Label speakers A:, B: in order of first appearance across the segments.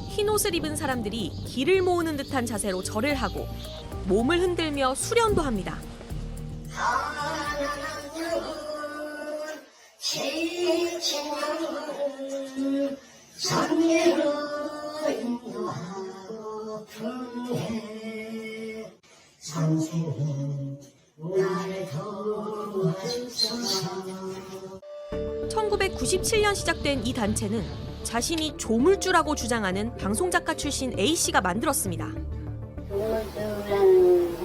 A: 흰옷을 입은 사람들이 길을 모으는 듯한 자세로 절을 하고 몸을 흔들며 수련도 합니다.
B: 나를 도와주소서.
A: 1997년 시작된 이 단체는 자신이 조물주라고 주장하는 방송작가 출신 A씨가 만들었습니다.
C: 조물주라는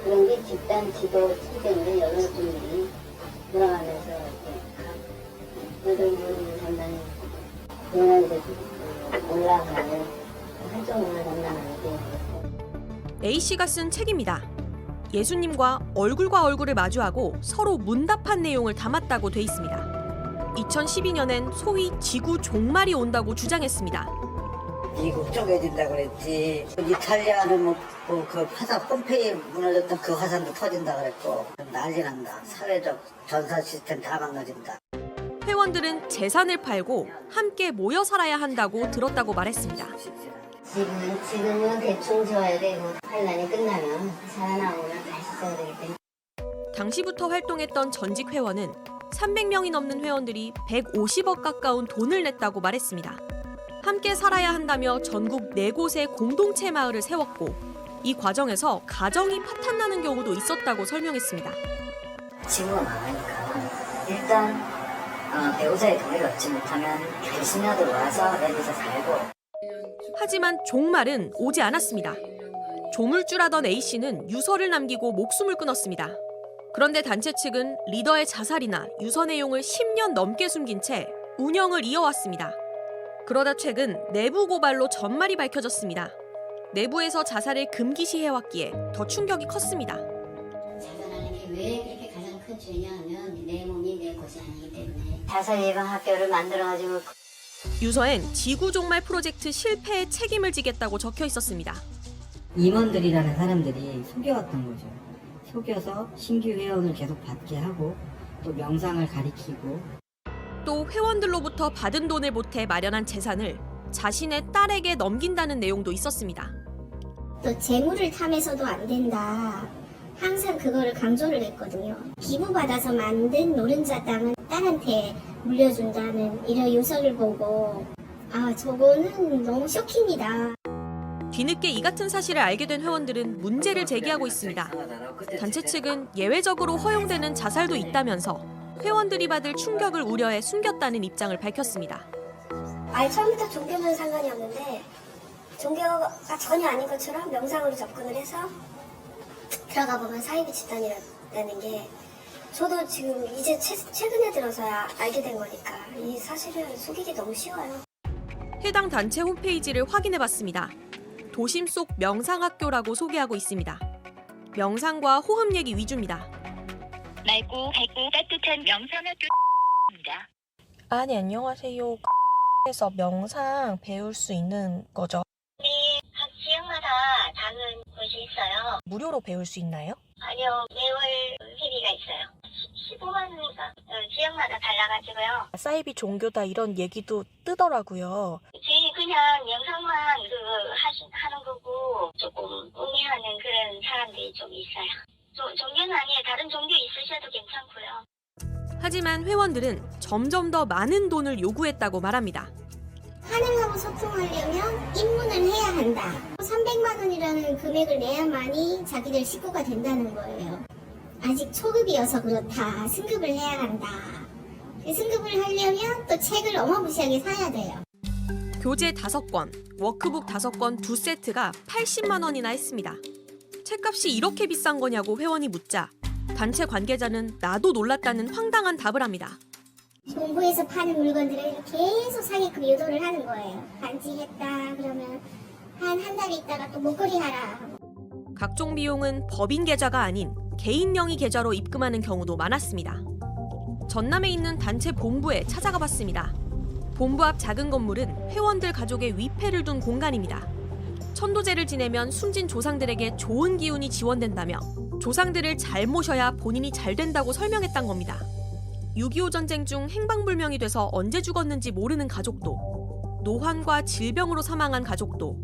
C: 그런 게 집단 지도 때문에 여러 분들이 돌아가면서 노동부 담당이 공연에 올라가는 한쪽으로 담당하는 게
A: A씨가 쓴 책입니다. 예수님과 얼굴과 얼굴을 마주하고 서로 문답한 내용을 담았다고 돼 있습니다. 2012년엔 소위 지구 종말이 온다고 주장했습니다.
B: 미국 쪼개진다고 그랬지. 이탈리아는 그 화산 폼페이 무너졌던 그 화산도 터진다 그랬고 난리 난다. 사회적 전산 시스템 다 망가진다.
A: 회원들은 재산을 팔고 함께 모여 살아야 한다고 들었다고 말했습니다.
C: 지금은 대충 지어야 되고 환란이 끝나면 살아나오면 다시 써야 되기 때문에.
A: 당시부터 활동했던 전직 회원은 300명이 넘는 회원들이 150억 가까운 돈을 냈다고 말했습니다. 함께 살아야 한다며 전국 4곳의 공동체 마을을 세웠고 이 과정에서 가정이 파탄나는 경우도 있었다고 설명했습니다.
C: 지구가 망하니까 일단 배우자의 동의를 얻지 못하면 배신자들 와서 내 집에서 살고.
A: 하지만 종말은 오지 않았습니다. 조물주라던 A씨는 유서를 남기고 목숨을 끊었습니다. 그런데 단체 측은 리더의 자살이나 유서 내용을 10년 넘게 숨긴 채 운영을 이어왔습니다. 그러다 최근 내부 고발로 전말이 밝혀졌습니다. 내부에서 자살을 금기시해왔기에 더 충격이 컸습니다.
C: 자살하는 게 왜 그렇게 가장 큰 죄냐 하면 내 몸이 내 것이 아니기 때문에. 자살 예방 학교를 만들어가지고
A: 유서엔 지구 종말 프로젝트 실패에 책임을 지겠다고 적혀 있었습니다.
B: 임원들이라는 사람들이 속여왔던 거죠. 속여서 신규 회원을 계속 받게 하고 또 명상을 가리키고
A: 또 회원들로부터 받은 돈을 보태 마련한 재산을 자신의 딸에게 넘긴다는 내용도 있었습니다.
D: 또 재물을 탐해서도 안 된다. 항상 그거를 강조를 했거든요. 기부받아서 만든 노른자 땅은 딸한테 물려준다는 이런 유서를 보고 저거는 너무 쇼킹이다.
A: 뒤늦게 이 같은 사실을 알게 된 회원들은 문제를 제기하고 있습니다. 단체 측은 예외적으로 허용되는 자살도 있다면서 회원들이 받을 충격을 우려해 숨겼다는 입장을 밝혔습니다.
D: 처음부터 종교는 상관이 없는데 종교가 전혀 아닌 것처럼 명상으로 접근을 해서 들어가 보면 사이비 집단이라는 게 저도 지금 이제 최근에 들어서야 알게 된 거니까 이 사실을 속이기 너무 쉬워요.
A: 해당 단체 홈페이지를 확인해봤습니다. 도심 속 명상학교라고 소개하고 있습니다. 명상과 호흡 얘기 위주입니다.
E: 맑고 밝고 따뜻한 명상학교입니다.
A: 아니 안녕하세요. 에서 명상 배울 수 있는 거죠?
D: 네, 각 지역마다 작은 곳이 있어요.
A: 무료로 배울 수 있나요?
D: 아니요, 매월 회비가 있어요. 15만 원인가 지역마다 달라가지고요.
A: 사이비 종교다 이런 얘기도 뜨더라고요.
D: 저희 그냥 명상만 하는 거고 조금 음해하는 그런 사람들이 좀 있어요. 종교는 아니에요. 다른 종교 있으셔도 괜찮고요.
A: 하지만 회원들은 점점 더 많은 돈을 요구했다고 말합니다.
D: 하늘하고 소통하려면 입문을 해야 한다. 300만 원이라는 금액을 내야만이 자기들 식구가 된다는 거예요. 아직 초급이어서 그렇다. 승급을 해야 한다. 승급을 하려면 또 책을 어마무시하게 사야 돼요.
A: 교재 5권, 워크북 5권 2세트가 80만 원이나 했습니다. 책값이 이렇게 비싼 거냐고 회원이 묻자 단체 관계자는 나도 놀랐다는 황당한 답을 합니다.
D: 정부에서 파는 물건들을 계속 사게끔 유도를 하는 거예요. 반지했다 그러면 한 달 있다가 또 목걸이 하라.
A: 각종 비용은 법인 계좌가 아닌 개인 명의 계좌로 입금하는 경우도 많았습니다. 전남에 있는 단체 본부에 찾아가 봤습니다. 본부 앞 작은 건물은 회원들 가족의 위패를 둔 공간입니다. 천도제를 지내면 숨진 조상들에게 좋은 기운이 지원된다며 조상들을 잘 모셔야 본인이 잘 된다고 설명했단 겁니다. 6.25 전쟁 중 행방불명이 돼서 언제 죽었는지 모르는 가족도 노환과 질병으로 사망한 가족도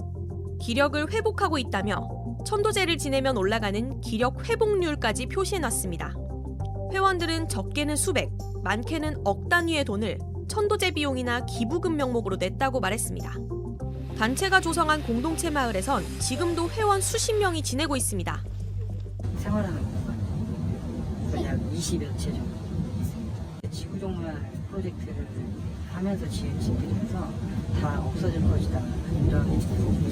A: 기력을 회복하고 있다며 천도제를 지내면 올라가는 기력 회복률까지 표시해놨습니다. 회원들은 적게는 수백, 많게는 억 단위의 돈을 천도제 비용이나 기부금 명목으로 냈다고 말했습니다. 단체가 조성한 공동체 마을에선 지금도 회원 수십 명이 지내고 있습니다.
F: 생활하는 공간이 약 20여 채 정도 있습니다. 지구종말 프로젝트를 하면서 지은 집들이라서 다 없어질 것이다 이런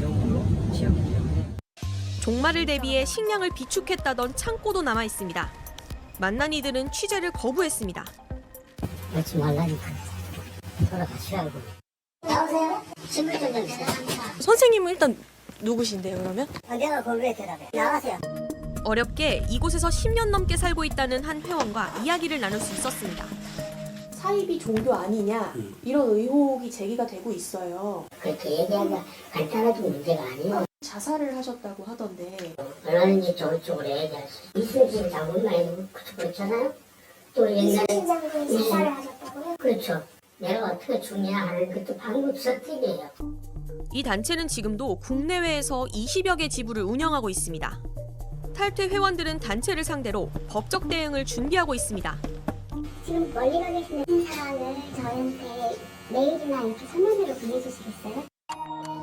F: 용도로 지었기 때문에
A: 종말을 대비해 식량을 비축했다던 창고도 남아 있습니다. 만난 이들은 취재를 거부했습니다.
C: 그렇지 말라니까. 서로 같이 살고. 나오세요? 친구 좀 있어요.
G: 선생님은 일단 누구신데요, 그러면?
C: 내가 거기에 대답해. 나가세요.
A: 어렵게 이곳에서 10년 넘게 살고 있다는 한 회원과 이야기를 나눌 수 있었습니다.
G: 사입이 종교 아니냐 이런 의혹이 제기가 되고 있어요.
C: 그렇게 얘기하기가 간단하게 문제가 아니에요.
G: 자살을 하셨다고 하던데
C: 얼마든지 좋은 쪽으로 얘기할 수 있어요. 이슬 장군 말고 그렇잖아요. 또 옛날에
D: 신자분이 자살을 하셨다고요?
C: 그렇죠. 내가 어떻게 죽냐 하는 것도 방법 선택이에요.
A: 이 단체는 지금도 국내외에서 20여 개 지부를 운영하고 있습니다. 탈퇴 회원들은 단체를 상대로 법적 대응을 준비하고 있습니다.
D: 지금 멀리 가 계시는 사안을 저희한테 메일이나 이렇게 서면으로 보내주시겠어요?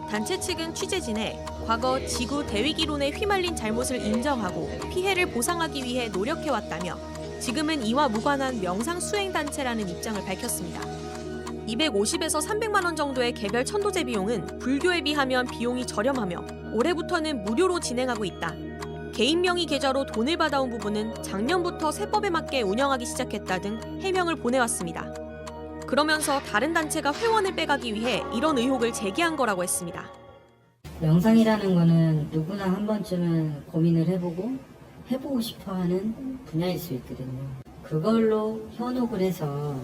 A: 단체 측은 취재진에 과거 지구 대위기론에 휘말린 잘못을 인정하고 피해를 보상하기 위해 노력해왔다며 지금은 이와 무관한 명상 수행 단체라는 입장을 밝혔습니다. 250에서 300만 원 정도의 개별 천도제 비용은 불교에 비하면 비용이 저렴하며 올해부터는 무료로 진행하고 있다. 개인 명의 계좌로 돈을 받아온 부분은 작년부터 세법에 맞게 운영하기 시작했다 등 해명을 보내왔습니다. 그러면서 다른 단체가 회원을 빼가기 위해 이런 의혹을 제기한 거라고 했습니다.
F: 명상이라는 거는 누구나 한 번쯤은 고민을 해보고 싶어하는 분야일 수 있거든요. 그걸로 현혹을 해서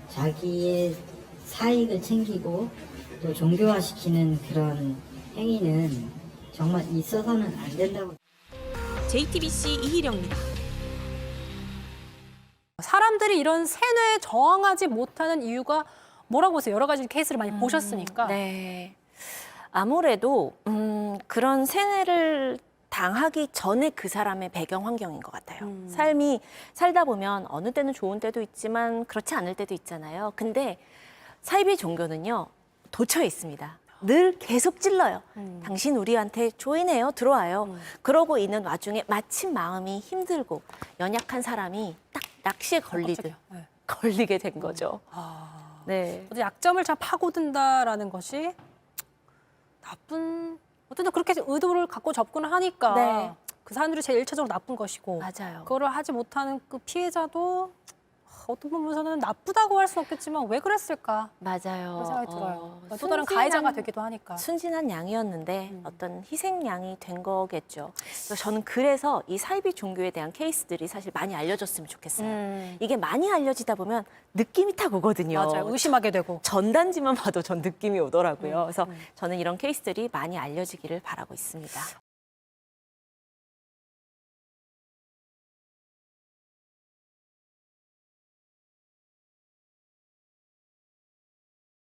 F: 자기의 사익을 챙기고 또 종교화시키는 그런 행위는 정말 있어서는 안 된다고.
A: JTBC 이희령입니다.
H: 사람들이 이런 세뇌에 저항하지 못하는 이유가 뭐라고 보세요? 여러 가지 케이스를 많이 보셨으니까.
G: 네. 아무래도 그런 세뇌를 당하기 전에 그 사람의 배경 환경인 것 같아요. 삶이 살다 보면 어느 때는 좋은 때도 있지만 그렇지 않을 때도 있잖아요. 근데 사이비 종교는요, 도처에 있습니다. 늘 계속 찔러요. 당신 우리한테 조인해요. 들어와요. 그러고 있는 와중에 마침 마음이 힘들고 연약한 사람이 딱 낚시에 걸리듯
H: 네.
G: 걸리게 된 거죠. 네.
H: 어떤 약점을 잘 파고든다라는 것이 나쁜, 어쨌든 그렇게 의도를 갖고 접근을 하니까
G: 네.
H: 그 사람들이 제일 1차적으로 나쁜 것이고
G: 맞아요.
H: 그거를 하지 못하는 그 피해자도 어떤 부분에서는 나쁘다고 할 수는 없겠지만 왜 그랬을까
G: 맞아요.
H: 그런 생각이 들어요. 또
G: 순진한
H: 다른 가해자가 되기도 하니까.
G: 순진한 양이었는데 어떤 희생양이 된 거겠죠. 그래서 저는 그래서 이 사이비 종교에 대한 케이스들이 사실 많이 알려졌으면 좋겠어요. 이게 많이 알려지다 보면 느낌이 탁 오거든요.
H: 맞아요. 의심하게 되고.
G: 전단지만 봐도 전 느낌이 오더라고요. 그래서 저는 이런 케이스들이 많이 알려지기를 바라고 있습니다.